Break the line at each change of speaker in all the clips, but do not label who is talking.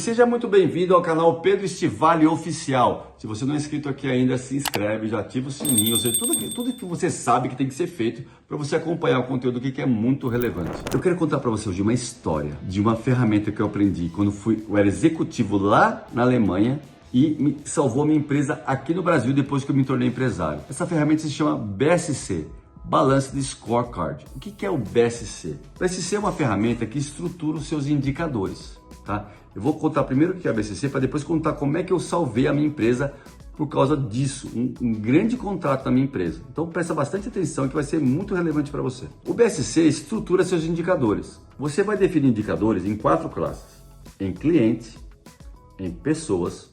seja muito bem-vindo ao canal Pedro Stivali Oficial. Se você não é inscrito aqui ainda, se inscreve, já ativa o sininho, ou seja, tudo que você sabe que tem que ser feito para você acompanhar o conteúdo aqui que é muito relevante. Eu quero contar para você hoje uma história de uma ferramenta que eu aprendi quando eu era executivo lá na Alemanha e me salvou a minha empresa aqui no Brasil depois que eu me tornei empresário. Essa ferramenta se chama BSC. Balanced Scorecard. O que é o BSC? O BSC é uma ferramenta que estrutura os seus indicadores, tá? Eu vou contar primeiro o que é a BSC para depois contar como é que eu salvei a minha empresa por causa disso, um grande contrato na minha empresa. Então presta bastante atenção que vai ser muito relevante para você. O BSC estrutura seus indicadores. Você vai definir indicadores em 4 classes: em cliente, em pessoas,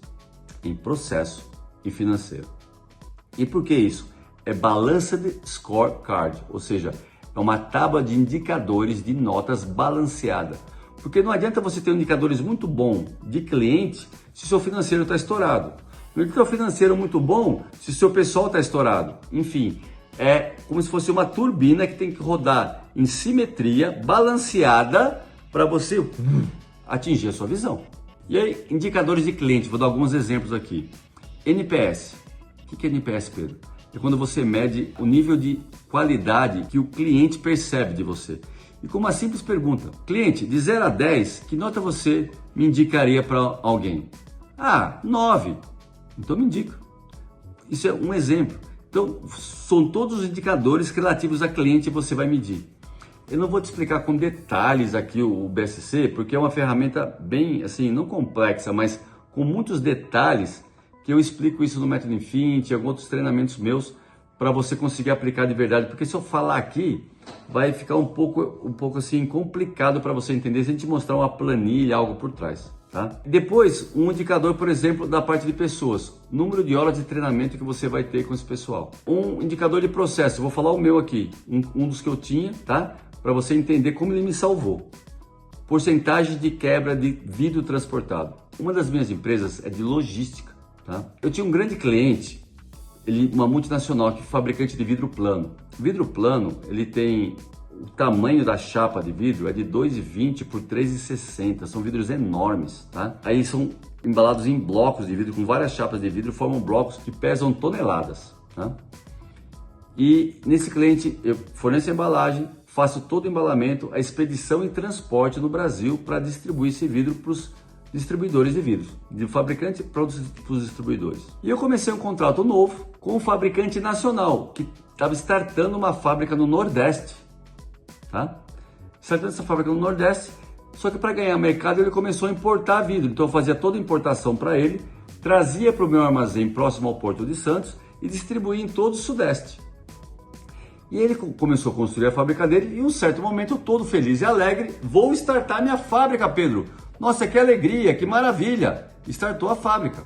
em processo e financeiro. E por que isso? É Balanced Scorecard, ou seja, é uma tábua de indicadores de notas balanceada. Porque não adianta você ter indicadores muito bons de cliente se o seu financeiro está estourado. Não adianta ter um financeiro muito bom se o seu pessoal está estourado. Enfim, é como se fosse uma turbina que tem que rodar em simetria, balanceada, para você atingir a sua visão. E aí, indicadores de cliente, vou dar alguns exemplos aqui. NPS. O que é NPS, Pedro? É quando você mede o nível de qualidade que o cliente percebe de você. E com uma simples pergunta: cliente, de 0 a 10, que nota você me indicaria para alguém? 9. Então me indica. Isso é um exemplo. Então, são todos os indicadores relativos a cliente que você vai medir. Eu não vou te explicar com detalhes aqui o BSC, porque é uma ferramenta bem, assim, não complexa, mas com muitos detalhes, que eu explico isso no Método Infinity, em alguns outros treinamentos meus, para você conseguir aplicar de verdade. Porque se eu falar aqui, vai ficar um pouco assim complicado para você entender se a gente mostrar uma planilha, algo por trás, tá? Depois, um indicador, por exemplo, da parte de pessoas, número de horas de treinamento que você vai ter com esse pessoal. Um indicador de processo, vou falar o meu aqui, um dos que eu tinha, tá? Para você entender como ele me salvou. Porcentagem de quebra de vidro transportado. Uma das minhas empresas é de logística, tá? Eu tinha um grande cliente, uma multinacional, que é fabricante de vidro plano. O vidro plano, ele tem o tamanho da chapa de vidro é de 2,20 por 3,60, são vidros enormes, tá? Aí são embalados em blocos de vidro, com várias chapas de vidro, formam blocos que pesam toneladas, tá? E nesse cliente eu forneço a embalagem, faço todo o embalamento, a expedição e transporte no Brasil para distribuir esse vidro para os distribuidores de vidros, de fabricante para os distribuidores. E eu comecei um contrato novo com um fabricante nacional que estava startando uma fábrica no Nordeste, tá? Startando essa fábrica no Nordeste, só que para ganhar mercado ele começou a importar vidro. Então eu fazia toda a importação para ele, trazia para o meu armazém próximo ao Porto de Santos e distribuía em todo o Sudeste. E ele começou a construir a fábrica dele e em um certo momento, todo feliz e alegre, vou startar minha fábrica, Pedro. Nossa, que alegria, que maravilha! Startou a fábrica.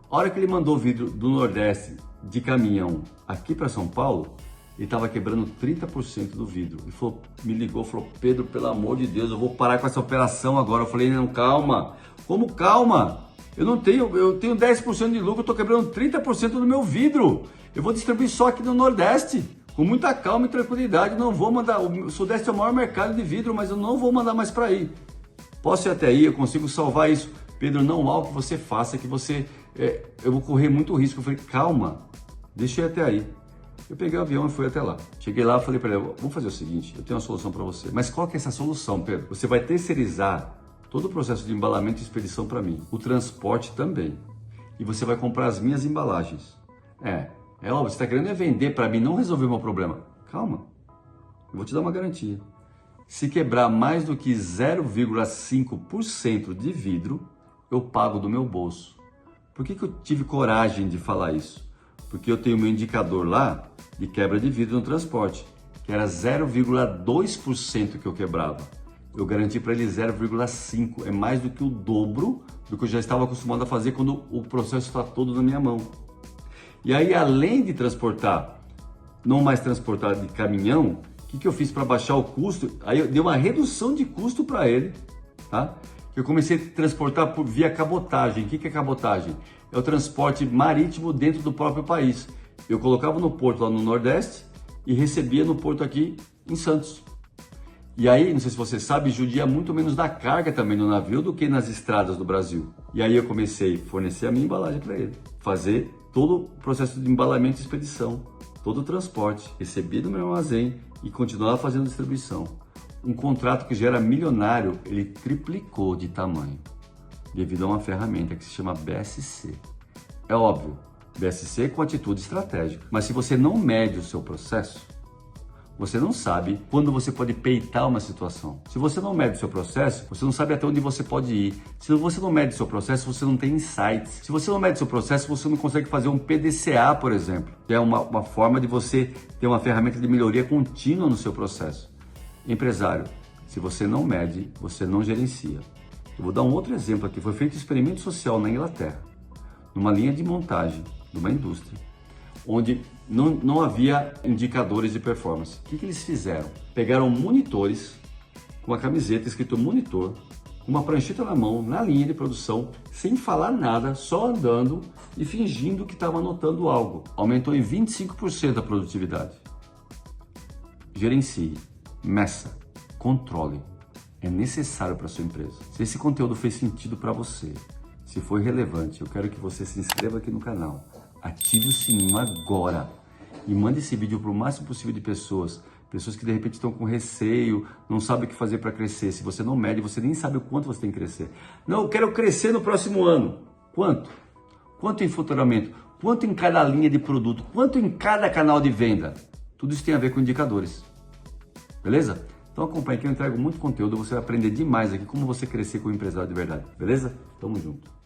A hora que ele mandou o vidro do Nordeste de caminhão aqui para São Paulo, ele estava quebrando 30% do vidro. Ele falou, me ligou, falou: Pedro, pelo amor de Deus, eu vou parar com essa operação agora. Eu falei: não, calma. Como calma? Eu tenho 10% de lucro, eu estou quebrando 30% do meu vidro. Eu vou distribuir só aqui no Nordeste. Com muita calma e tranquilidade, não vou mandar. O Sudeste é o maior mercado de vidro, mas eu não vou mandar mais para aí. Posso ir até aí, eu consigo salvar isso. Pedro, não há o que você faça, eu vou correr muito risco. Eu falei: calma, deixa eu ir até aí. Eu peguei o avião e fui até lá. Cheguei lá e falei para ele: vamos fazer o seguinte, eu tenho uma solução para você. Mas qual que é essa solução, Pedro? Você vai terceirizar todo o processo de embalamento e expedição para mim. O transporte também. E você vai comprar as minhas embalagens. É óbvio, você está querendo vender para mim, não resolver o meu problema. Calma, eu vou te dar uma garantia. Se quebrar mais do que 0,5% de vidro, eu pago do meu bolso. Por que eu tive coragem de falar isso? Porque eu tenho meu indicador lá de quebra de vidro no transporte, que era 0,2% que eu quebrava. Eu garanti para ele 0,5%, é mais do que o dobro do que eu já estava acostumado a fazer quando o processo está todo na minha mão. E aí, além de transportar, não mais transportar de caminhão, o que eu fiz para baixar o custo? Aí eu dei uma redução de custo para ele, tá? Eu comecei a transportar via cabotagem. O que é cabotagem? É o transporte marítimo dentro do próprio país. Eu colocava no porto lá no Nordeste e recebia no porto aqui em Santos. E aí, não sei se você sabe, judia muito menos da carga também no navio do que nas estradas do Brasil. E aí eu comecei a fornecer a minha embalagem para ele, fazer todo o processo de embalamento e expedição, todo o transporte, receber do meu armazém e continuar fazendo distribuição. Um contrato que já era milionário, ele triplicou de tamanho, devido a uma ferramenta que se chama BSC. É óbvio, BSC com atitude estratégica, mas se você não mede o seu processo, você não sabe quando você pode peitar uma situação. Se você não mede o seu processo, você não sabe até onde você pode ir. Se você não mede o seu processo, você não tem insights. Se você não mede o seu processo, você não consegue fazer um PDCA, por exemplo, que é uma forma de você ter uma ferramenta de melhoria contínua no seu processo. Empresário, se você não mede, você não gerencia. Eu vou dar um outro exemplo aqui. Foi feito um experimento social na Inglaterra, numa linha de montagem de uma indústria, onde não havia indicadores de performance. O que eles fizeram? Pegaram monitores com uma camiseta escrito monitor, com uma prancheta na mão, na linha de produção, sem falar nada, só andando e fingindo que estava anotando algo. Aumentou em 25% a produtividade. Gerencie, meça, controle. É necessário para a sua empresa. Se esse conteúdo fez sentido para você, se foi relevante, eu quero que você se inscreva aqui no canal, ative o sininho agora e mande esse vídeo para o máximo possível de pessoas que de repente estão com receio, não sabem o que fazer para crescer. Se você não mede, você nem sabe o quanto você tem que crescer. Não, eu quero crescer no próximo ano. Quanto? Quanto em faturamento? Quanto em cada linha de produto? Quanto em cada canal de venda? Tudo isso tem a ver com indicadores. Beleza? Então acompanhe que eu entrego muito conteúdo, você vai aprender demais aqui como você crescer como empresário de verdade. Beleza? Tamo junto.